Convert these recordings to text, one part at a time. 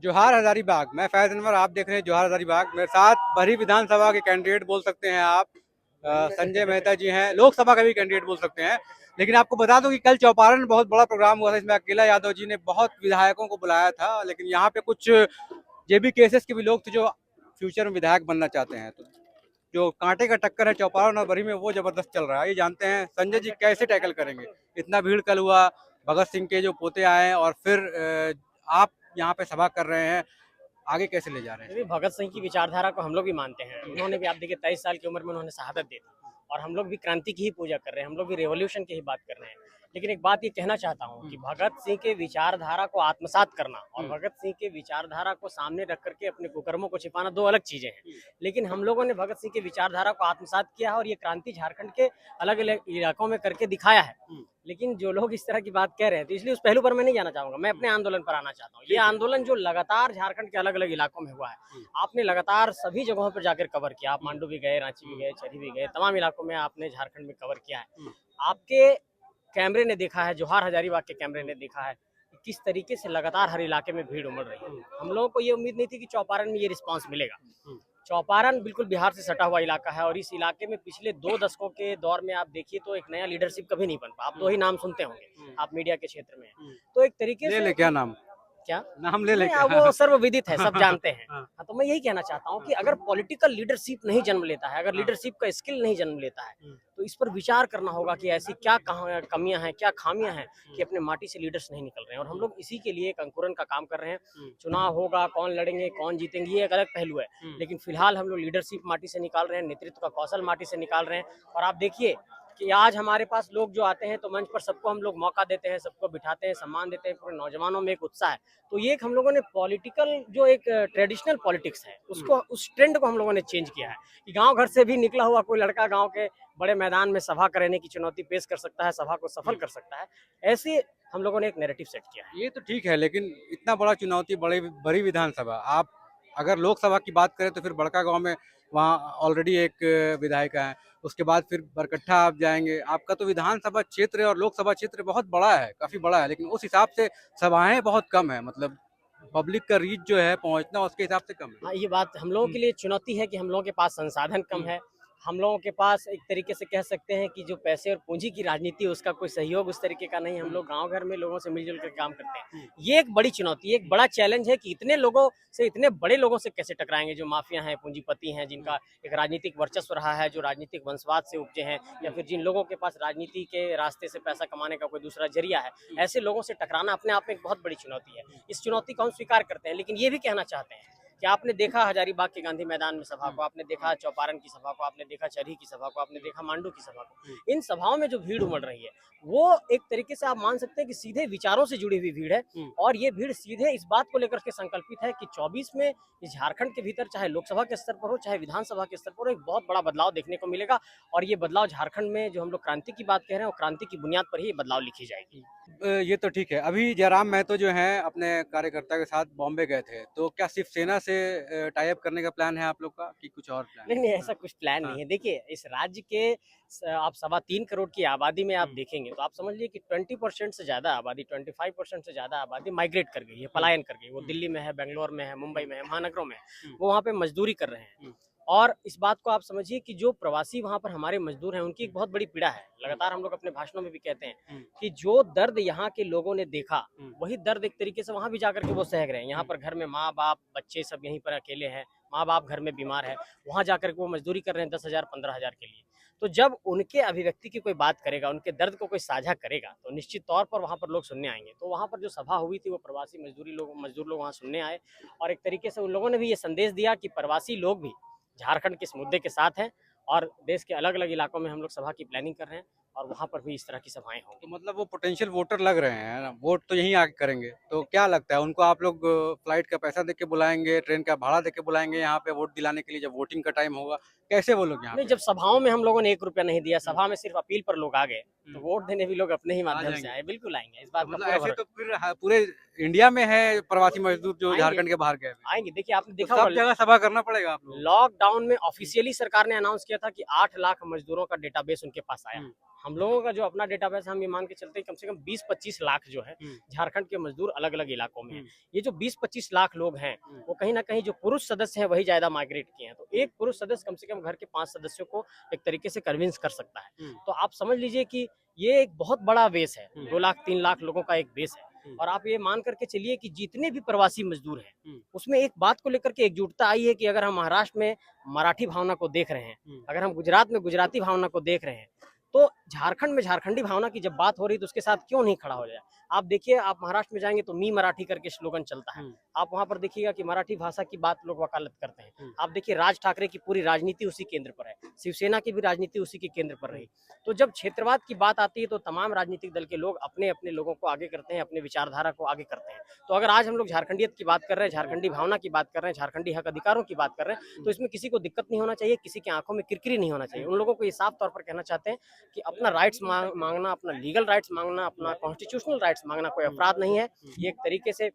जोहार हजारीबाग। मैं फैज अनवर, आप देख रहे हैं जोहार हजारीबाग। मेरे साथ भरी विधानसभा के कैंडिडेट बोल सकते हैं आप, संजय मेहता जी हैं। लोकसभा का भी कैंडिडेट बोल सकते हैं। लेकिन आपको बता दूं कि कल चौपारण में बहुत बड़ा प्रोग्राम हुआ था, इसमें अकेला यादव जी ने बहुत विधायकों को बुलाया था। लेकिन यहाँ पे कुछ जेबी केसेस के भी लोग थे जो फ्यूचर में विधायक बनना चाहते हैं। तो जो कांटे का टक्कर है चौपारण और बरी में, वो जबरदस्त चल रहा है। ये जानते हैं संजय जी कैसे टैकल करेंगे। इतना भीड़ कल हुआ, भगत सिंह के जो पोते आए और फिर आप यहाँ पे सभा कर रहे हैं, आगे कैसे ले जा रहे हैं? देखिए, भगत सिंह की विचारधारा को हम लोग भी मानते हैं। उन्होंने भी, आप देखिए, 23 साल की उम्र में उन्होंने शहादत दी थी और हम लोग भी क्रांति की ही पूजा कर रहे हैं, हम लोग भी रेवोल्यूशन की ही बात कर रहे हैं। लेकिन एक बात ये कहना चाहता हूँ कि भगत सिंह के विचारधारा को आत्मसात करना और भगत सिंह के विचारधारा को सामने रख करके अपने कुकर्मों को छिपाना दो अलग चीजें हैं। लेकिन हम लोगों ने भगत सिंह की विचारधारा को आत्मसात किया है और ये क्रांति झारखंड के अलग अलग इलाकों में करके दिखाया है। लेकिन जो लोग इस तरह की बात कह रहे हैं, तो इसलिए उस पहलू पर मैं नहीं जाना चाहूंगा। मैं अपने आंदोलन पर आना चाहता हूँ। ये आंदोलन जो लगातार झारखंड के अलग अलग इलाकों में हुआ है, आपने लगातार सभी जगहों पर जाकर कवर किया। आप मांडू भी गए, रांची भी गए, चरी भी गए, तमाम इलाकों में आपने झारखंड में कवर किया है। आपके कैमरे ने देखा है, जोहार हजारीबाग के कैमरे ने देखा है कि किस तरीके से लगातार हर इलाके में भीड़ उमड़ रही है। हम लोगों को ये उम्मीद नहीं थी कि चौपारण में ये रिस्पांस मिलेगा। चौपारण बिल्कुल बिहार से सटा हुआ इलाका है और इस इलाके में पिछले 2 दशकों के दौर में आप देखिए तो एक नया लीडरशिप कभी नहीं बन पाया। आप 2 ही नाम सुनते होंगे, आप मीडिया के क्षेत्र में हैं। तो एक तरीके ले से ले क्या नाम? क्या नाम ले ले नहीं, क्या? वो सर्वविदित है, सब जानते हैं। हाँ। हाँ, तो मैं यही कहना चाहता हूँ कि अगर पॉलिटिकल लीडरशिप नहीं जन्म लेता है, अगर लीडरशिप का स्किल नहीं जन्म लेता है, तो इस पर विचार करना होगा कि ऐसी क्या कमियां हैं, क्या खामियां हैं कि अपने माटी से लीडर्स नहीं निकल रहे हैं। और हम लोग इसी के लिए एक अंकुरन का काम कर रहे हैं। चुनाव होगा, कौन लड़ेंगे, कौन जीतेंगे, ये एक अलग पहलू है। लेकिन फिलहाल हम लोग लीडरशिप माटी से निकाल रहे हैं, नेतृत्व का कौशल माटी से निकाल रहे हैं। और आप देखिए कि आज हमारे पास लोग जो आते हैं तो मंच पर सबको हम लोग मौका देते हैं, सबको बिठाते हैं, सम्मान देते हैं। पूरे नौजवानों में एक उत्साह है। तो ये एक हम लोगों ने पॉलिटिकल जो एक ट्रेडिशनल पॉलिटिक्स है, उसको, उस ट्रेंड को हम लोगों ने चेंज किया है कि गांव घर से भी निकला हुआ कोई लड़का गांव के बड़े मैदान में सभा करने की चुनौती पेश कर सकता है, सभा को सफल कर सकता है। ऐसे हम लोगों ने एक नैरेटिव सेट किया है। ये तो ठीक है, लेकिन इतना बड़ा चुनौती, बड़ी विधानसभा, आप अगर लोकसभा की बात करें तो फिर बड़का गांव में वहाँ ऑलरेडी एक विधायिका है। उसके बाद फिर बरकट्ठा आप जाएंगे। आपका तो विधानसभा क्षेत्र और लोकसभा क्षेत्र बहुत बड़ा है, काफी बड़ा है, लेकिन उस हिसाब से सभाएं बहुत कम है। मतलब पब्लिक का रीच जो है पहुंचना, उसके हिसाब से कम है। हाँ, ये बात हम लोगों के लिए चुनौती है कि हम लोगों के पास संसाधन कम है। हम लोगों के पास एक तरीके से कह सकते हैं कि जो पैसे और पूंजी की राजनीति है, उसका कोई सहयोग उस तरीके का नहीं। हम लोग गांव घर में लोगों से मिलजुल कर काम करते हैं। ये एक बड़ी चुनौती है, एक बड़ा चैलेंज है कि इतने लोगों से, इतने बड़े लोगों से कैसे टकराएंगे, जो माफिया हैं, पूंजीपति हैं, जिनका एक राजनीतिक वर्चस्व रहा है, जो राजनीतिक वंशवाद से उपजे हैं, या फिर जिन लोगों के पास राजनीति के रास्ते से पैसा कमाने का कोई दूसरा जरिया है। ऐसे लोगों से टकराना अपने आप में एक बहुत बड़ी चुनौती है। इस चुनौती को हम स्वीकार करते हैं, लेकिन ये भी कहना चाहते हैं कि आपने देखा हजारीबाग के गांधी मैदान में सभा को, आपने देखा चौपारण की सभा को, आपने देखा चरही की सभा को, आपने देखा मांडू की सभा को। इन सभाओं में जो भीड़ उमड़ रही है, वो एक तरीके से आप मान सकते हैं कि सीधे विचारों से जुड़ी हुई भीड़ है। और ये भीड़ सीधे इस बात को लेकर के संकल्पित है कि 24 में इस झारखंड के भीतर, चाहे लोकसभा के स्तर पर हो, चाहे विधानसभा के स्तर पर हो, एक बहुत बड़ा बदलाव देखने को मिलेगा। और ये बदलाव झारखंड में, जो हम लोग क्रांति की बात कह रहे हैं, वो क्रांति की बुनियाद पर ही ये बदलाव लिखी जाएगी। ये तो ठीक है। अभी जयराम महतो जो हैं अपने कार्यकर्ता के साथ बॉम्बे गए थे, तो क्या शिवसेना से टाई अप करने का प्लान है आप लोग का, कि कुछ और प्लान नहीं है? नहीं, ऐसा कुछ प्लान नहीं है। देखिए, इस राज्य के आप 3.25 करोड़ की आबादी में आप देखेंगे तो आप समझ लीजिए कि 20% से ज्यादा आबादी, 25% से ज्यादा आबादी माइग्रेट कर गई है, पलायन कर गई। वो दिल्ली में है, बेंगलोर में है, मुंबई में है, महानगरों में है। वो वहाँ पे मजदूरी कर रहे हैं। और इस बात को आप समझिए कि जो प्रवासी वहाँ पर हमारे मजदूर हैं, उनकी एक बहुत बड़ी पीड़ा है। लगातार हम लोग अपने भाषणों में भी कहते हैं कि जो दर्द यहाँ के लोगों ने देखा, वही दर्द एक तरीके से वहाँ भी जाकर के वो सह रहे हैं। यहाँ पर घर में माँ बाप, बच्चे सब यहीं पर अकेले हैं, माँ बाप घर में बीमार है, वहाँ जाकर के वो मजदूरी कर रहे हैं 10,000 15,000 के लिए। तो जब उनके अभिव्यक्ति की कोई बात करेगा, उनके दर्द को कोई साझा करेगा, तो निश्चित तौर पर वहाँ पर लोग सुनने आएंगे। तो वहाँ पर जो सभा हुई थी, वो प्रवासी मजदूर लोग वहाँ सुनने आए। और एक तरीके से उन लोगों ने भी ये संदेश दिया कि प्रवासी लोग भी झारखंड के इस मुद्दे के साथ हैं। और देश के अलग अलग इलाकों में हम लोग सभा की प्लानिंग कर रहे हैं और वहाँ पर भी इस तरह की सभाएं होंगी। तो मतलब वो पोटेंशियल वोटर लग रहे हैं ना, वोट तो यहीं आके करेंगे। तो क्या लगता है उनको, आप लोग फ्लाइट का पैसा दे के बुलाएंगे, ट्रेन का भाड़ा दे के बुलाएंगे यहाँ पे वोट दिलाने के लिए, जब वोटिंग का टाइम होगा? कैसे वो लोग यहाँ नहीं, पे जब सभाओं में हम लोगों ने 1 रुपया नहीं दिया, सभा में सिर्फ अपील पर लोग आ गए, तो वोट देने भी लोग अपने ही आ माध्यम से जाएंगे? आए। बिल्कुल आएंगे, इस तो बात का मतलब पूरा ऐसे भरोसा। तो फिर पूरे इंडिया में है प्रवासी मजदूर जो आएंगे झारखंड के बाहर गए हुए हैं। आएंगे देखिए, आपने तो देखा सब होगा जगह सभा करना पड़ेगा आप लोगों को। लॉकडाउन में ऑफिशियली सरकार ने अनाउंस किया था कि 8 लाख मजदूरों का डेटाबेस उनके पास आया। हम लोगों का जो अपना डेटाबेस हम ये मान के चलते हैं कम से कम 20-25 लाख जो है झारखंड के मजदूर अलग अलग इलाकों में हैं। ये जो 20-25 लाख लोग हैं वो कहीं ना कहीं जो पुरुष सदस्य हैं वही ज्यादा माइग्रेट किए हैं। तो एक पुरुष सदस्य कम से कम घर के 5 सदस्यों को एक तरीके से कन्विंस कर सकता है। तो आप समझ लीजिए कि ये एक बहुत बड़ा बेस है, 2 लाख 3 लाख लोगों का एक बेस है। और आप ये मान करके चलिए कि जितने भी प्रवासी मजदूर हैं उसमें एक बात को लेकर के एकजुटता आई है कि अगर हम महाराष्ट्र में मराठी भावना को देख रहे हैं, अगर हम गुजरात में गुजराती भावना को देख रहे हैं, तो झारखंड में झारखंडी भावना की जब बात हो रही है तो उसके साथ क्यों नहीं खड़ा हो जाए। आप देखिए, आप महाराष्ट्र में जाएंगे तो मी मराठी करके स्लोगन चलता है। आप वहां पर देखिएगा कि मराठी भाषा की बात लोग वकालत करते हैं। आप देखिए राज ठाकरे की पूरी राजनीति उसी केंद्र पर है, शिवसेना की भी राजनीति उसी के केंद्र पर रही। तो जब क्षेत्रवाद की बात आती है तो तमाम राजनीतिक दल के लोग अपने अपने लोगों को आगे करते हैं, अपने विचारधारा को आगे करते हैं। तो अगर आज हम लोग झारखंडियत की बात कर रहे हैं, झारखंडी भावना की बात कर रहे हैं, झारखंडी हक अधिकारों की बात कर रहे हैं, तो इसमें किसी को दिक्कत नहीं होना चाहिए, किसी की आंखों में किरकिरी नहीं होना चाहिए। उन लोगों को ये साफ तौर पर कहना चाहते हैं कि अपना राइट्स मांगना, अपना लीगल राइट्स मांगना, अपना कॉन्स्टिट्यूशनल राइट्स मांगना कोई अपराध नहीं है। ये एक तरीके से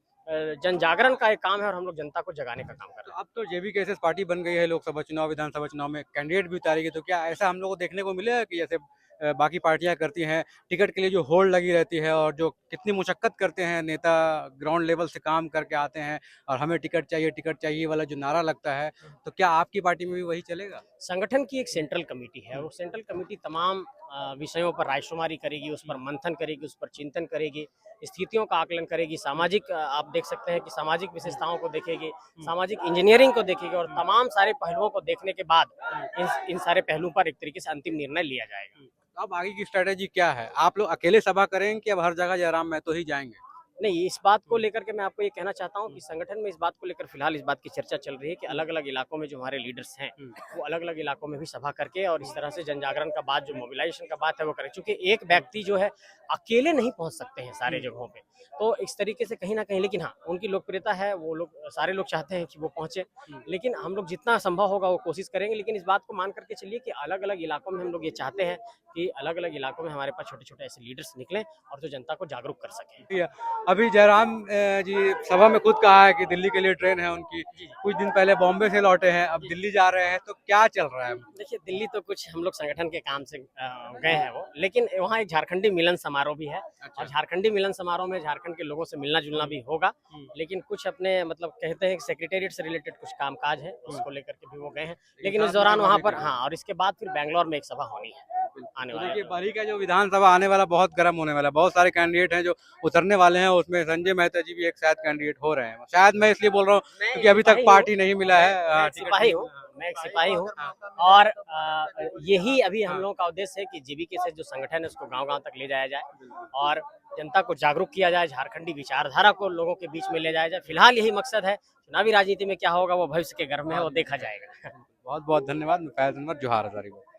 जन जागरण का एक काम है और हम लोग जनता को जगाने का काम कर रहे हैं। अब तो जेबीकेएसएस पार्टी बन गई है, लोकसभा चुनाव विधानसभा चुनाव में कैंडिडेट भी उतारेगी, तो क्या ऐसा हम लोग को देखने को मिलेगा कि जैसे बाकी पार्टियां करती हैं, टिकट के लिए जो होड़ लगी रहती है और जो कितनी मुशक्कत करते हैं नेता, ग्राउंड लेवल से काम करके आते हैं और हमें टिकट चाहिए वाला जो नारा लगता है, तो क्या आपकी पार्टी में भी वही चलेगा? संगठन की एक सेंट्रल कमेटी है, वो सेंट्रल कमेटी तमाम विषयों पर रायशुमारी करेगी, उस पर मंथन करेगी, उस पर चिंतन करेगी, स्थितियों का आकलन करेगी, सामाजिक आप देख सकते हैं कि सामाजिक विशेषताओं को देखेगी, सामाजिक इंजीनियरिंग को देखेगी और तमाम सारे पहलुओं को देखने के बाद इन सारे पहलुओं पर एक तरीके से अंतिम निर्णय लिया जाएगा। अब आगे की स्ट्रेटेजी क्या है? आप लोग अकेले सभा करेंगे कि अब हर जगह जयराम महतो ही जाएंगे? नहीं, इस बात को लेकर के मैं आपको ये कहना चाहता हूँ कि संगठन में इस बात को लेकर फिलहाल इस बात की चर्चा चल रही है कि अलग अलग इलाकों में जो हमारे लीडर्स हैं वो अलग अलग इलाकों में भी सभा करके और इस तरह से जन जागरण का बात, जो मोबिलाइजेशन का बात है वो करें। चूंकि एक व्यक्ति जो है अकेले नहीं पहुंच सकते हैं सारे जगहों पे, तो इस तरीके से कहीं ना कहीं, लेकिन हाँ उनकी लोकप्रियता है, वो लोग सारे लोग चाहते हैं कि वो पहुंचे, लेकिन हम लोग जितना संभव होगा वो कोशिश करेंगे। लेकिन इस बात को मान करके चलिए कि अलग अलग इलाकों में हम लोग ये चाहते हैं कि अलग अलग इलाकों में हमारे पास छोटे छोटे ऐसे लीडर्स निकलें और जो जनता को जागरूक कर सकें। अभी जयराम जी सभा में खुद कहा है कि दिल्ली के लिए ट्रेन है उनकी, कुछ दिन पहले बॉम्बे से लौटे हैं, अब दिल्ली जा रहे हैं, तो क्या चल रहा है? देखिए, दिल्ली तो कुछ हम लोग संगठन के काम से गए हैं वो, लेकिन वहाँ एक झारखंडी मिलन समारोह भी है और झारखंडी मिलन समारोह में झारखंड के लोगों से मिलना जुलना भी होगा। लेकिन कुछ अपने मतलब कहते हैं सेक्रेटेरिएट से रिलेटेड कुछ काम काज है, उसको लेकर के भी वो गए हैं। लेकिन इस दौरान वहाँ पर हाँ, और इसके बाद फिर बैंगलोर में एक सभा होनी है आने वाला। देखिए बरी का जो विधानसभा आने वाला बहुत गर्म होने वाला है, बहुत सारे कैंडिडेट हैं जो उतरने वाले हैं, उसमें संजय मेहता जी भी एक शायद कैंडिडेट हो रहे हैं। शायद मैं इसलिए बोल रहा हूँ क्योंकि अभी तक पार्टी नहीं मिला है। सिपाही हूँ, मैं एक सिपाही हूँ और यही अभी हम लोगों का उद्देश्य है कि जीबीके से जो संगठन है उसको गांव-गांव तक ले जाया जाए और जनता को जागरूक किया जाए, झारखंडी विचारधारा को लोगों के बीच में ले जाया जाए। फिलहाल यही मकसद है। चुनावी राजनीति में क्या होगा वो भविष्य के गर्भ में है, वो देखा जाएगा। बहुत बहुत धन्यवाद। मैं फैज अनवर, जोहार हजारीबाग।